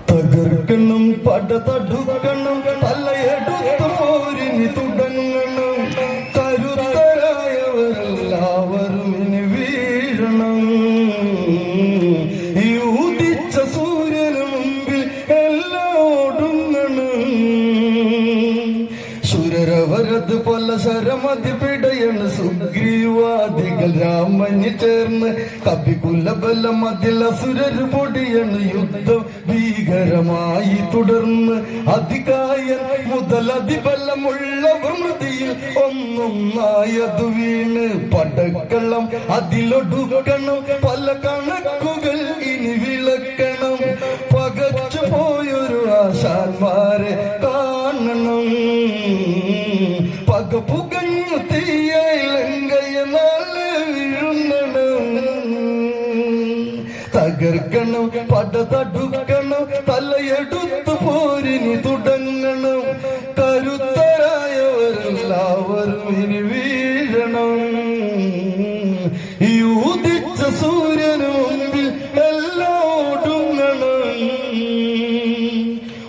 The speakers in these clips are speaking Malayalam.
തകർക്കണം പടതടുക്കണം തലയെടുത്ത് പോരിനി തുടങ്ങണം കരുത്തരായവരെല്ലാവരും ഇനി വീഴണം ഈ ഉദിച്ച സൂര്യന് മുമ്പിൽ എല്ലാം ഒടുങ്ങണം ശുരരവരത് പല ശരമതി പിടയണ് സുഗ്രീവാദികൾ രാമന് ചേർന്ന് കപികുലബലം അതിൽ അസുരര് പൊടിയണ് യുദ്ധം ഭീകരമായി തുടർന്ന് അധികായൻ മുതൽ അതിബലമുള്ളവർ മൃതിയിൽ ഒന്നൊന്നായതു വീണ് പടക്കളം അതിലൊടുക്കണം പല കണക്കുകൾ ഇനി വിളക്കണം പകച്ചു പോയൊരു ആശാന്മാരെ കാണണം പക പുകഞ്ഞു തീയായി ലങ്കയ നാളെ വീഴുന്നണം തകർക്കണം പടതടുക്കണം തലയെടുത്ത് പോരിനി തുടങ്ങണം കരുത്തരായവരെല്ലാവരും ഇനി വീഴണം ഈ ഉദിച്ച സൂര്യന് മുമ്പിൽ എല്ലാം ഒടുങ്ങണം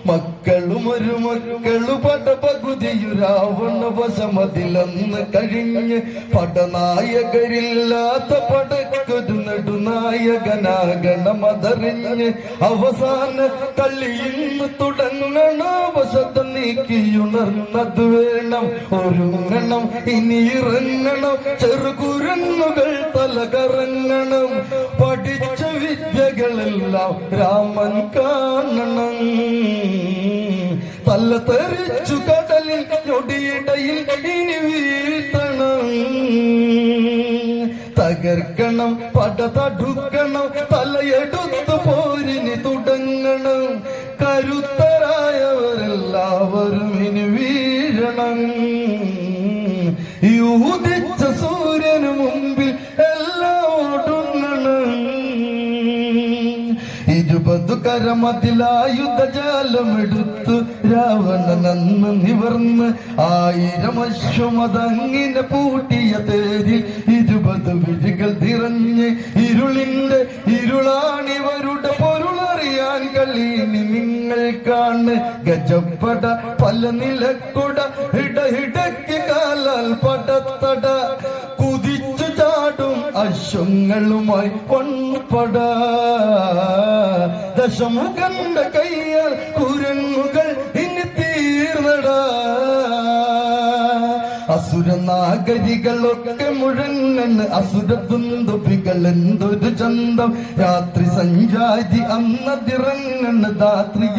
മക്കളും ഒരു മക്കളു പടപകുതിയു രാവണ വശമതിലന്ന് കഴിഞ്ഞ് പടനായകരില്ലാത്ത പടക്കൊരു നെടുനായകനാകണമതറിഞ്ഞ് അവസാന കളിയിന്ന് തുടങ്ങണ വശത്ത നീക്കിയുണർന്നത് വേണം ഒരുങ്ങണം ഇനി ഇറങ്ങണം ചെറുകുരങ്ങുകൾ തലകറങ്ങണം പഠിച്ച വിദ്യകളെല്ലാം രാമൻ കാണണം തല തെറിച്ചു കടലിൽ ഞൊടിയിടയിൽ ഇനി വീഴ്ത്തണം തകർക്കണം പടതടുക്കണം തലയെടുത്ത് പോരിനി തുടങ്ങണം കരുത്തരായവരെല്ലാവരും ഇനി വീഴണം ഈ ഉദിച്ച സൂര്യന് മുമ്പിൽ എല്ലാം ഒടുങ്ങണം 20 കരമതിലായുധജാലമെടുത്ത് രാവണനന്ന് നിവർന്ന് 1000 അശ്വമതങ്ങിനെ പൂട്ടിയ തേരിൽ 20 വിഴികൾ തിറഞ്ഞ് ഇരുളിന്റെ ഇരുളാണിവരുടെ പൊരുളറിയാൻ കളീനി നിങ്ങൾക്കാണ് ഗജപ്പട പല നിലക്കൊട ഇടയിടയ്ക്ക് കാലാൽ പടത്തട കുതിച്ചു ചാടും അശ്വങ്ങളുമായി പൊൻപട ദശമുഖന്റെ കയ്യാൽ കുരങ്ങുകൾ ഇനി തീർന്നട അസുര നാഗരികളൊക്കെ മുഴങ്ങണ് അസുര ദുന്ദുഭികൾ എന്തൊരു ചന്തം രാത്രി സഞ്ചാരി അന്നതിറങ്ങണ് ധാത്രികൾ